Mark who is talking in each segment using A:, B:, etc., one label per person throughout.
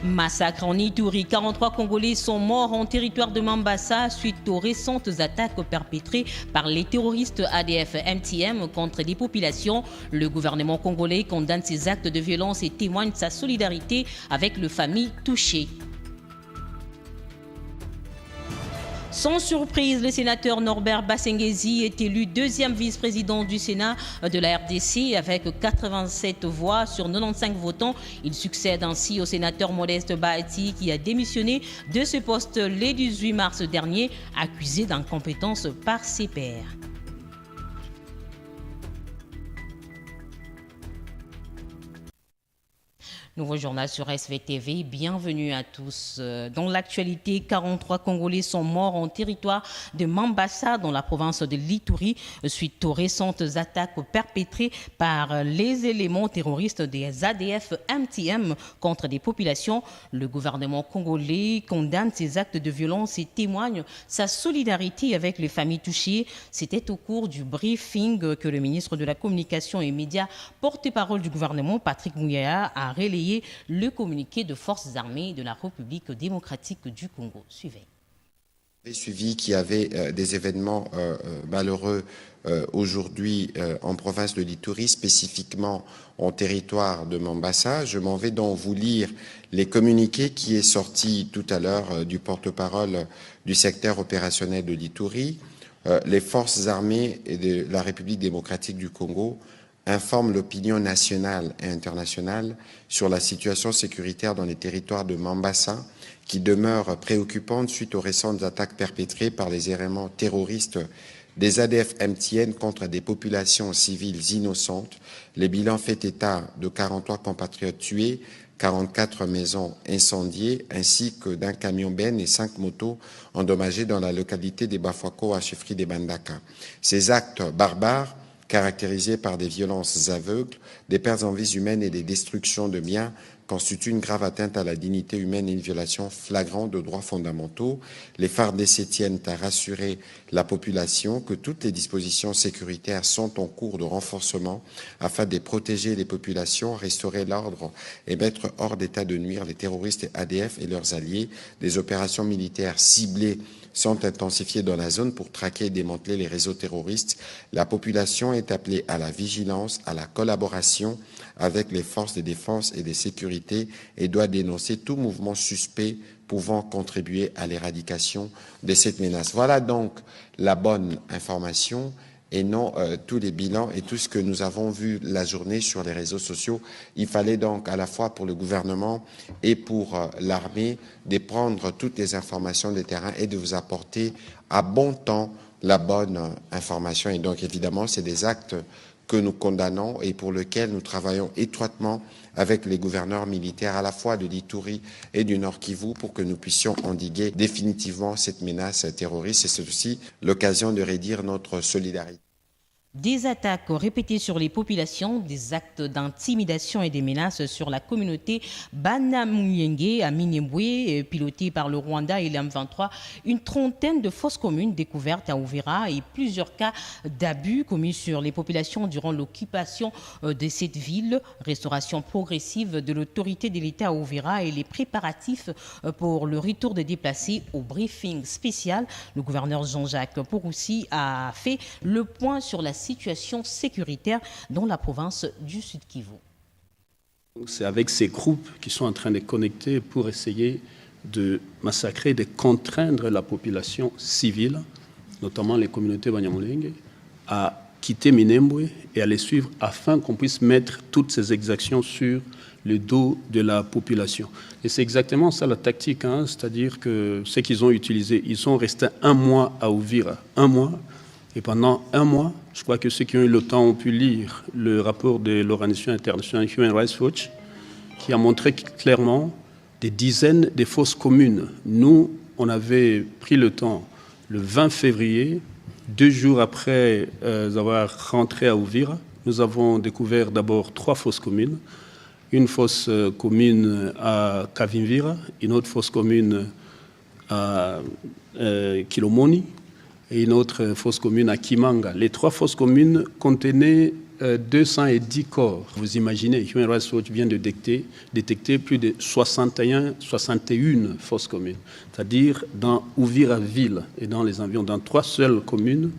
A: Massacre en Ituri, 43 Congolais sont morts en territoire de Mambasa suite aux récentes attaques perpétrées par les terroristes ADF-MTM contre des populations. Le gouvernement congolais condamne ces actes de violence et témoigne de sa solidarité avec les familles touchées. Sans surprise, le sénateur Norbert Bassengezi est élu deuxième vice-président du Sénat de la RDC avec 87 voix sur 95 votants. Il succède ainsi au sénateur Modeste Bahati qui a démissionné de ce poste le 18 mars dernier, accusé d'incompétence par ses pairs. Nouveau journal sur SVTV, bienvenue à tous. Dans l'actualité, 43 Congolais sont morts en territoire de Mambasa dans la province de l'Ituri suite aux récentes attaques perpétrées par les éléments terroristes des ADF-MTM contre des populations. Le gouvernement congolais condamne ces actes de violence et témoigne sa solidarité avec les familles touchées. C'était au cours du briefing que le ministre de la Communication et Médias, porte-parole du gouvernement, Patrick Muyaya, a relayé le communiqué de forces armées de la République démocratique du Congo. Suivez.
B: Suivi qu'il y avait des événements malheureux aujourd'hui en province de l'Ituri, spécifiquement en territoire de Mambasa. Je m'en vais donc vous lire les communiqués qui est sorti tout à l'heure du porte-parole du secteur opérationnel de l'Ituri. Les forces armées de la République démocratique du Congo informe l'opinion nationale et internationale sur la situation sécuritaire dans les territoires de Mambasa qui demeure préoccupante suite aux récentes attaques perpétrées par les éléments terroristes des ADF-MTN contre des populations civiles innocentes. Les bilans fait état de 43 compatriotes tués, 44 maisons incendiées, ainsi que d'un camion-ben et 5 motos endommagées dans la localité des Bafouako à chefferie des Bandaka. Ces actes barbares caractérisés par des violences aveugles, des pertes en vies humaines et des destructions de biens, constituent une grave atteinte à la dignité humaine et une violation flagrante de droits fondamentaux. Les FARDC tiennent à rassurer la population que toutes les dispositions sécuritaires sont en cours de renforcement afin de protéger les populations, restaurer l'ordre et mettre hors d'état de nuire les terroristes ADF et leurs alliés. Des opérations militaires ciblées sont intensifiées dans la zone pour traquer et démanteler les réseaux terroristes. La population est appelée à la vigilance, à la collaboration avec les forces de défense et de sécurité et doit dénoncer tout mouvement suspect pouvant contribuer à l'éradication de cette menace. Voilà donc la bonne information et non tous les bilans et tout ce que nous avons vu la journée sur les réseaux sociaux. Il fallait donc à la fois pour le gouvernement et pour l'armée de prendre toutes les informations des terrains et de vous apporter à bon temps la bonne information. Et donc évidemment, c'est des actes que nous condamnons et pour lesquels nous travaillons étroitement avec les gouverneurs militaires à la fois de l'Ituri et du Nord Kivu pour que nous puissions endiguer définitivement cette menace terroriste. Et c'est aussi l'occasion de redire notre solidarité.
A: Des attaques répétées sur les populations, des actes d'intimidation et des menaces sur la communauté Banamuyenge à Minembwe, pilotée par le Rwanda et l'M23, une trentaine de fausses communes découvertes à Uvira et plusieurs cas d'abus commis sur les populations durant l'occupation de cette ville, restauration progressive de l'autorité de l'État à Uvira et les préparatifs pour le retour des déplacés au briefing spécial. Le gouverneur Jean-Jacques Pouroussi a fait le point sur la situation sécuritaire dans la province du Sud Kivu.
C: C'est avec ces groupes qui sont en train de connecter pour essayer de massacrer, de contraindre la population civile, notamment les communautés Banyamulenge, à quitter Minembwe et à les suivre afin qu'on puisse mettre toutes ces exactions sur le dos de la population. Et c'est exactement ça la tactique, c'est-à-dire que ce qu'ils ont utilisé, ils sont restés un mois à Uvira, un mois. Et pendant un mois, je crois que ceux qui ont eu le temps ont pu lire le rapport de l'organisation internationale Human Rights Watch qui a montré clairement des dizaines de fausses communes. Nous, on avait pris le temps, le 20 février, 2 jours après avoir rentré à Uvira, nous avons découvert d'abord 3 fausses communes. Une fausse commune à Kavimvira, une autre fausse commune à Kilomoni, et une autre fausse commune à Kimanga. Les 3 fausses communes contenaient 210 corps. Vous imaginez, Human Rights Watch vient de détecter plus de 61 fausses communes. C'est-à-dire dans Uvira-Ville et dans les environs, dans 3 seules communes,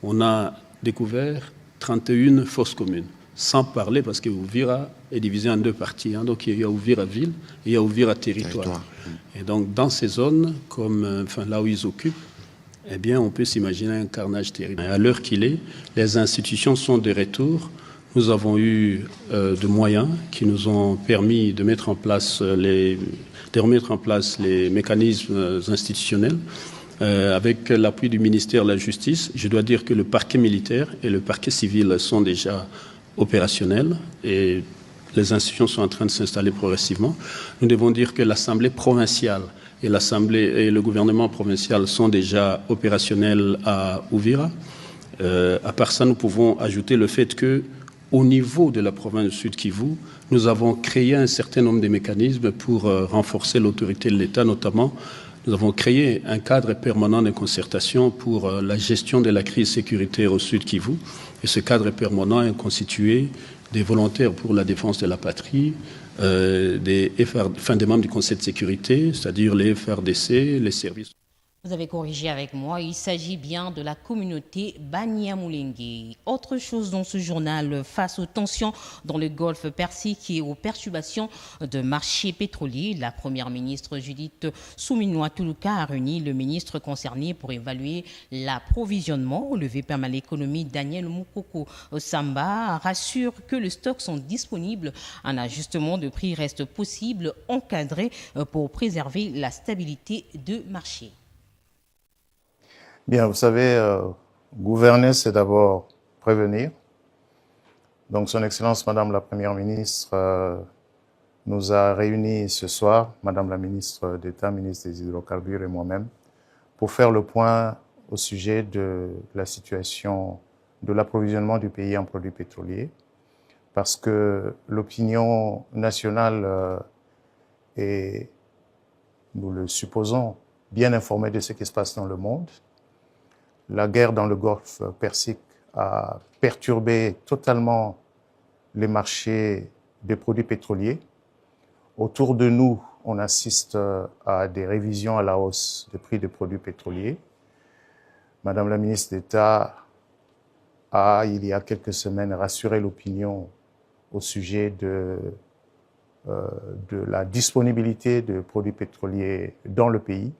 C: on a découvert 31 fausses communes. Sans parler, parce que Uvira est divisé en 2 parties. Donc il y a Uvira-Ville et il y a Uvira-Territoire. Et donc dans ces zones, comme là où ils occupent, eh bien, on peut s'imaginer un carnage terrible. À l'heure qu'il est, les institutions sont de retour. Nous avons eu de moyens qui nous ont permis de mettre en place remettre en place les mécanismes institutionnels. Avec l'appui du ministère de la Justice, je dois dire que le parquet militaire et le parquet civil sont déjà opérationnels et les institutions sont en train de s'installer progressivement. Nous devons dire que l'Assemblée provinciale et l'Assemblée et le gouvernement provincial sont déjà opérationnels à Uvira. À part ça, nous pouvons ajouter le fait que, au niveau de la province du Sud Kivu, nous avons créé un certain nombre de mécanismes pour renforcer l'autorité de l'État, notamment. Nous avons créé un cadre permanent de concertation pour la gestion de la crise sécuritaire au Sud Kivu. Et ce cadre permanent est constitué des volontaires pour la défense de la patrie, des membres du Conseil de sécurité, c'est-à-dire les FRDC, les services.
A: Vous avez corrigé avec moi, il s'agit bien de la communauté Banyamulenge. Autre chose dans ce journal, face aux tensions dans le Golfe Persique et aux perturbations de marchés pétroliers, la première ministre Judith Suminwa-Tuluka a réuni le ministre concerné pour évaluer l'approvisionnement. Le VP à l'économie Daniel Mukoko Samba rassure que les stocks sont disponibles. Un ajustement de prix reste possible, encadré pour préserver la stabilité de marché.
D: Bien, vous savez, gouverner, c'est d'abord prévenir. Donc, Son Excellence, Madame la Première ministre, nous a réunis ce soir, Madame la ministre d'État, ministre des Hydrocarbures et moi-même, pour faire le point au sujet de la situation de l'approvisionnement du pays en produits pétroliers, parce que l'opinion nationale est, nous le supposons, bien informée de ce qui se passe dans le monde. La guerre dans le Golfe Persique a perturbé totalement les marchés des produits pétroliers. Autour de nous, on assiste à des révisions à la hausse des prix des produits pétroliers. Madame la ministre d'État a, il y a quelques semaines, rassuré l'opinion au sujet de la disponibilité de produits pétroliers dans le pays,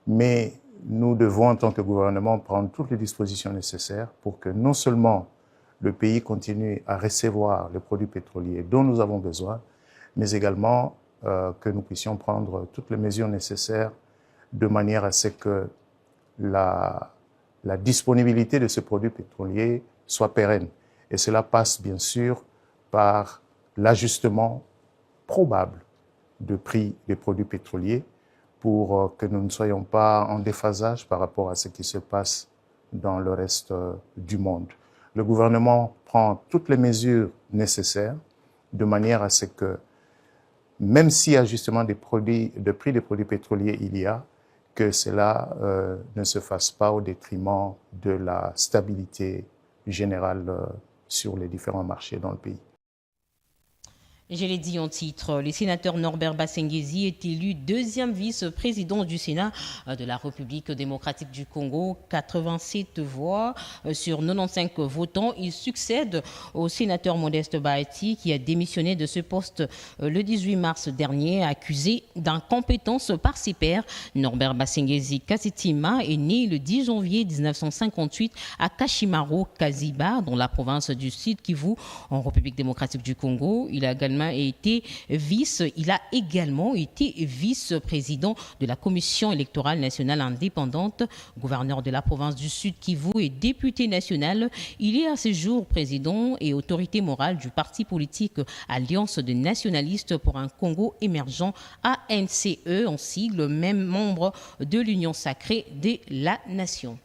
D: mais nous devons, en tant que gouvernement, prendre toutes les dispositions nécessaires pour que non seulement le pays continue à recevoir les produits pétroliers dont nous avons besoin, mais également que nous puissions prendre toutes les mesures nécessaires de manière à ce que la disponibilité de ce produit pétrolier soit pérenne. Et cela passe bien sûr par l'ajustement probable de prix des produits pétroliers, pour que nous ne soyons pas en déphasage par rapport à ce qui se passe dans le reste du monde. Le gouvernement prend toutes les mesures nécessaires de manière à ce que, même si ajustement de prix des produits pétroliers il y a, que cela ne se fasse pas au détriment de la stabilité générale sur les différents marchés dans le pays.
A: Je l'ai dit en titre, le sénateur Norbert Basengezi est élu deuxième vice-président du Sénat de la République démocratique du Congo. 87 voix sur 95 votants. Il succède au sénateur Modeste Bahati qui a démissionné de ce poste le 18 mars dernier, accusé d'incompétence par ses pairs. Norbert Basengezi Kasitima est né le 10 janvier 1958 à Kashimaro, Kaziba, dans la province du Sud Kivu, en République démocratique du Congo. Il a été vice-président de la Commission électorale nationale indépendante, gouverneur de la province du Sud Kivu et député national. Il est à ce jour président et autorité morale du parti politique Alliance des nationalistes pour un Congo émergent, ANCE en sigle, même membre de l'Union sacrée de la nation.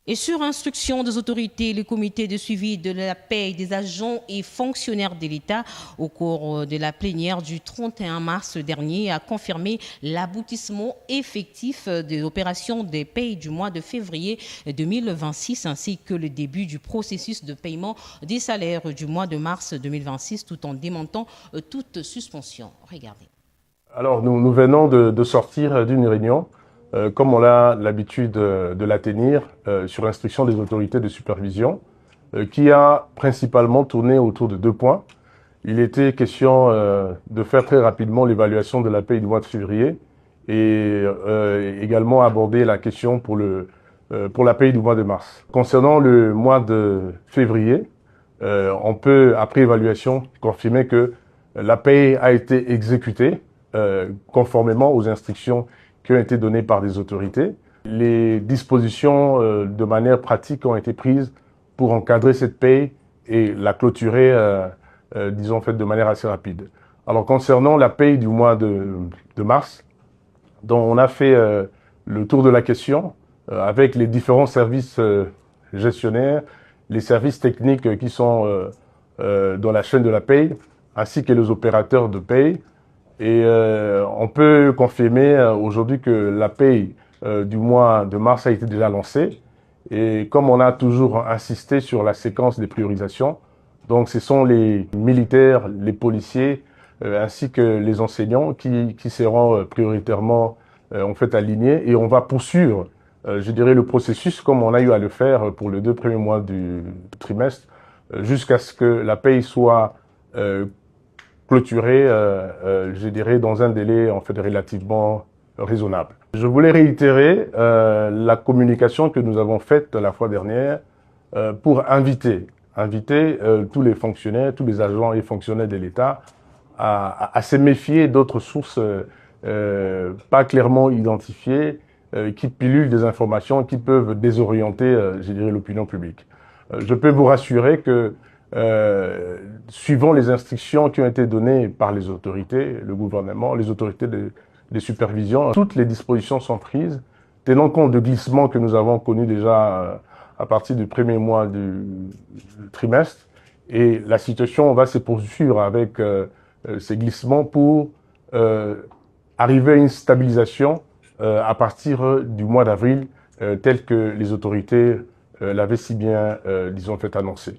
A: Et sur instruction des autorités, le comité de suivi de la paie des agents et fonctionnaires de l'État au cours de la plénière du 31 mars dernier a confirmé l'aboutissement effectif des opérations des paies du mois de février 2026 ainsi que le début du processus de paiement des salaires du mois de mars 2026 tout en démontant toute suspension. Regardez.
E: Alors nous venons de sortir d'une réunion comme on a l'habitude de la tenir, sur instruction des autorités de supervision, qui a principalement tourné autour de 2 points. Il était question de faire très rapidement l'évaluation de la paie du mois de février et également aborder la question pour la paie du mois de mars. Concernant le mois de février, on peut, après évaluation, confirmer que la paie a été exécutée conformément aux instructions qui ont été données par des autorités. Les dispositions de manière pratique ont été prises pour encadrer cette paie et la clôturer, disons, fait de manière assez rapide. Alors, concernant la paie du mois de mars, dont on a fait le tour de la question avec les différents services gestionnaires, les services techniques qui sont dans la chaîne de la paie, ainsi que les opérateurs de paie. Et on peut confirmer aujourd'hui que la paie du mois de mars a été déjà lancée. Et comme on a toujours insisté sur la séquence des priorisations, donc ce sont les militaires, les policiers, ainsi que les enseignants qui seront prioritairement en fait alignés. Et on va poursuivre, je dirais, le processus comme on a eu à le faire pour les 2 premiers mois du trimestre, jusqu'à ce que la paie soit clôturée, je dirais, dans un délai en fait relativement raisonnable. Je voulais réitérer la communication que nous avons faite la fois dernière pour inviter tous les fonctionnaires, tous les agents et fonctionnaires de l'État à se méfier d'autres sources pas clairement identifiées qui pilulent des informations qui peuvent désorienter, je dirais, l'opinion publique. Je peux vous rassurer que suivant les instructions qui ont été données par les autorités, le gouvernement, les autorités de supervision, toutes les dispositions sont prises, tenant compte de glissements que nous avons connus déjà à partir du premier mois du trimestre. Et la situation va se poursuivre avec ces glissements pour arriver à une stabilisation à partir du mois d'avril, tel que les autorités l'avaient si bien, disons, fait annoncer.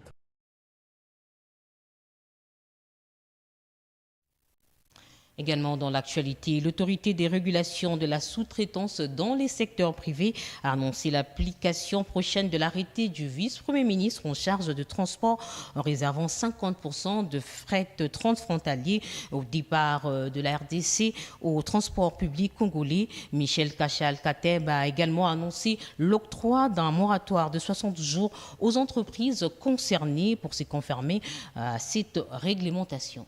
A: Également dans l'actualité, l'autorité des régulations de la sous-traitance dans les secteurs privés a annoncé l'application prochaine de l'arrêté du vice-premier ministre en charge de transport en réservant 50% de fret transfrontalier au départ de la RDC au transport public congolais. Michel Kachal-Katembe a également annoncé l'octroi d'un moratoire de 60 jours aux entreprises concernées pour se conformer à cette réglementation.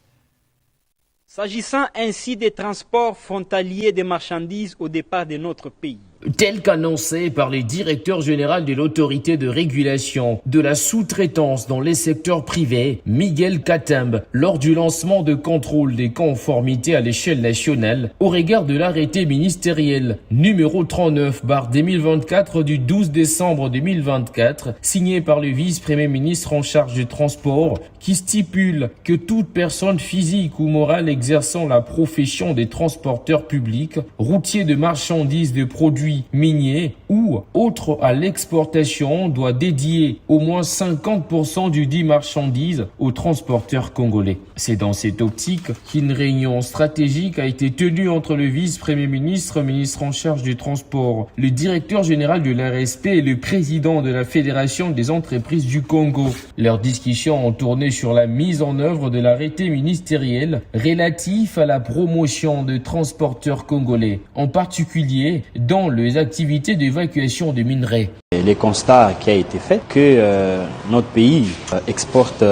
F: S'agissant ainsi des transports frontaliers des marchandises au départ de notre pays.
G: Tel qu'annoncé par le directeur général de l'autorité de régulation de la sous-traitance dans les secteurs privés, Miguel Katembe, lors du lancement de contrôle des conformités à l'échelle nationale au regard de l'arrêté ministériel numéro 39/2024 du 12 décembre 2024, signé par le vice-premier ministre en charge du transport, qui stipule que toute personne physique ou morale exerçant la profession des transporteurs publics, routiers de marchandises, de produits miniers ou autres à l'exportation doit dédier au moins 50% du dit marchandise aux transporteurs congolais. C'est dans cette optique qu'une réunion stratégique a été tenue entre le vice-premier ministre, ministre en charge du transport, le directeur général de l'ARSP et le président de la Fédération des entreprises du Congo. Leurs discussions ont tourné sur la mise en œuvre de l'arrêté ministériel relatif à la promotion de transporteurs congolais, en particulier dans les activités d'évacuation de minerais.
F: Les constats qui a été fait que notre pays exporte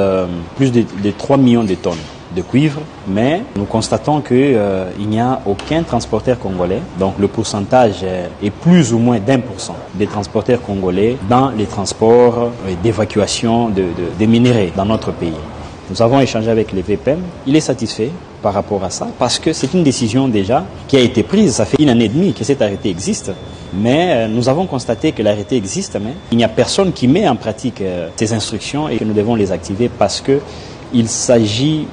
F: plus de 3 millions de tonnes de cuivre, mais nous constatons qu'il n'y a aucun transporteur congolais, donc le pourcentage est plus ou moins d'1% des transporteurs congolais dans les transports d'évacuation de minerais dans notre pays. Nous avons échangé avec le VPM, il est satisfait par rapport à ça, parce que c'est une décision déjà qui a été prise, ça fait 1 an et demi que cet arrêté existe, Mais nous avons constaté que l'arrêté existe, mais il n'y a personne qui met en pratique ces instructions et que nous devons les activer parce qu'il s'agit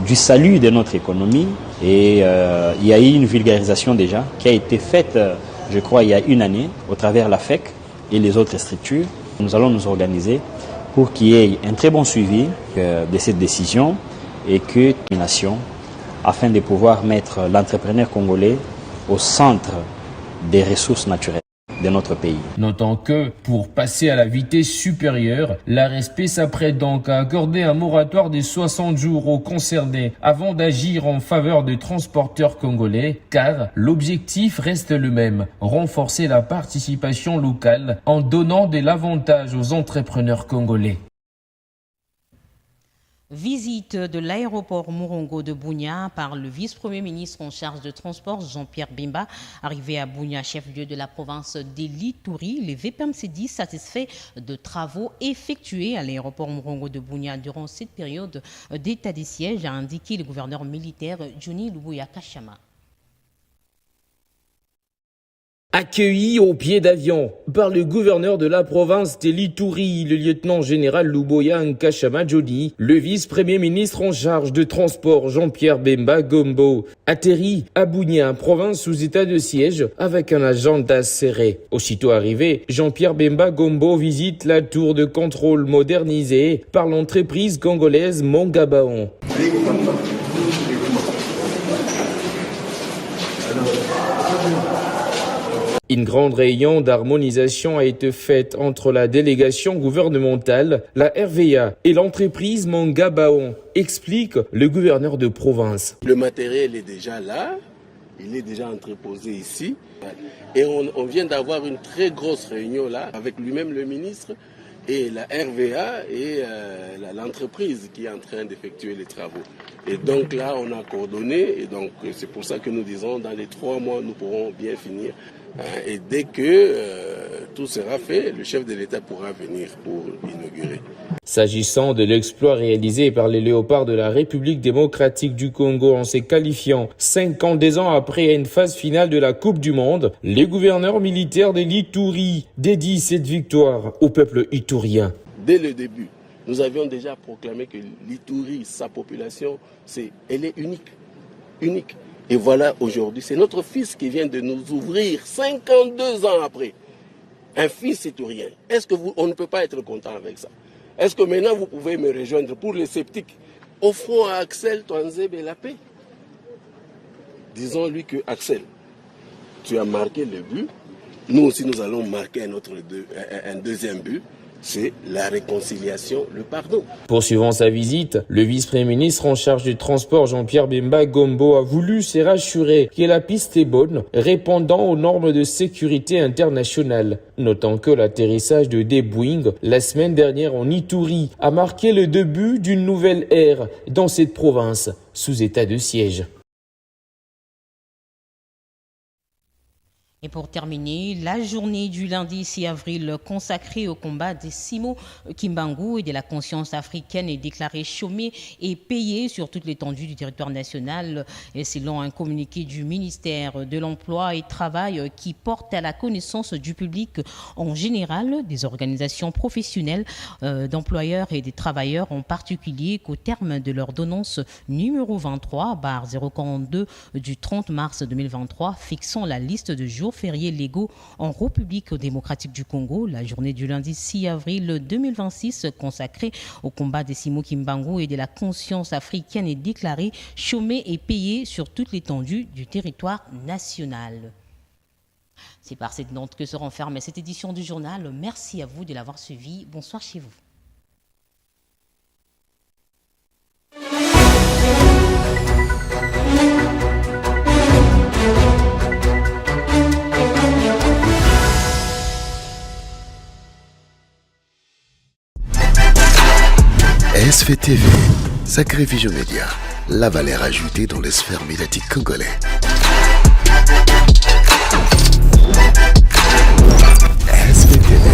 F: du salut de notre économie. Et il y a eu une vulgarisation déjà qui a été faite, je crois, il y a une année au travers la FEC et les autres structures. Nous allons nous organiser pour qu'il y ait un très bon suivi de cette décision et que nation afin de pouvoir mettre l'entrepreneur congolais au centre des ressources naturelles de notre pays.
G: Notons que, pour passer à la vitesse supérieure, l'ARSP s'apprête donc à accorder un moratoire de 60 jours aux concernés avant d'agir en faveur des transporteurs congolais, car l'objectif reste le même, renforcer la participation locale en donnant de l'avantage aux entrepreneurs congolais.
A: Visite de l'aéroport Morongo de Bunia par le vice-premier ministre en charge de transport Jean-Pierre Bemba. Arrivé à Bunia, chef-lieu de la province de l'Ituri, le VPM s'est dit satisfait de travaux effectués à l'aéroport Morongo de Bunia durant cette période d'état de siège, a indiqué le gouverneur militaire Johnny Lubuya Kashama.
G: Accueilli au pied d'avion par le gouverneur de la province de l'Ituri, le lieutenant-général Lubuya Nkashama Johnny, le vice-premier ministre en charge de transport Jean-Pierre Bemba Gombo atterrit à Bunia, province sous état de siège, avec un agenda serré. Aussitôt arrivé, Jean-Pierre Bemba Gombo visite la tour de contrôle modernisée par l'entreprise congolaise Mongabaon. Une grande réunion d'harmonisation a été faite entre la délégation gouvernementale, la RVA et l'entreprise Mongabaon, explique le gouverneur de province.
H: Le matériel est déjà là, il est déjà entreposé ici. Et on vient d'avoir une très grosse réunion là avec lui-même le ministre et la RVA et l'entreprise qui est en train d'effectuer les travaux. Et donc là, on a coordonné et donc c'est pour ça que nous disons dans les 3 mois, nous pourrons bien finir. Et dès que tout sera fait, le chef de l'État pourra venir pour inaugurer.
G: S'agissant de l'exploit réalisé par les Léopards de la République démocratique du Congo en se qualifiant 52 ans après une phase finale de la Coupe du Monde, les gouverneurs militaires de l'Ituri dédient cette victoire au peuple iturien.
H: Dès le début, nous avions déjà proclamé que l'Ituri, sa population, elle est unique. Et voilà, aujourd'hui, c'est notre fils qui vient de nous ouvrir 52 ans après. Un fils iturien. Est-ce que on ne peut pas être content avec ça? Est-ce que maintenant vous pouvez me rejoindre pour les sceptiques? Offrons à Axel Touanzebe la paix. Disons-lui que Axel, tu as marqué le but. Nous aussi, nous allons marquer un deuxième but. C'est la réconciliation, le pardon.
G: Poursuivant sa visite, le vice-premier ministre en charge du transport Jean-Pierre Bemba Gombo a voulu se rassurer que la piste est bonne, répondant aux normes de sécurité internationale. Notant que l'atterrissage de des Boeing la semaine dernière en Ituri a marqué le début d'une nouvelle ère dans cette province sous état de siège.
A: Et pour terminer, la journée du lundi 6 avril consacrée au combat des Simo Kimbangu et de la conscience africaine est déclarée chômée et payée sur toute l'étendue du territoire national. Et selon un communiqué du ministère de l'Emploi et Travail qui porte à la connaissance du public en général, des organisations professionnelles d'employeurs et des travailleurs en particulier, qu'au terme de l'ordonnance numéro 23/042 du 30 mars 2023 fixant la liste de jours fériés légaux en République démocratique du Congo, la journée du lundi 6 avril 2026 consacrée au combat des Simo Kimbangu et de la conscience africaine est déclarée chômée et payée sur toute l'étendue du territoire national. C'est par cette note que se renferme cette édition du journal. Merci à vous de l'avoir suivi. Bonsoir chez vous.
I: SVTV, Sacré Vision Média, la valeur ajoutée dans les sphères médiatiques congolais. SVTV,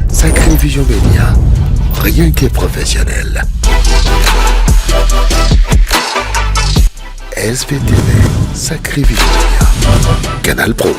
I: Sacré Vision Média, rien que professionnel. SVTV, Sacré Vision Média, Canal Pro.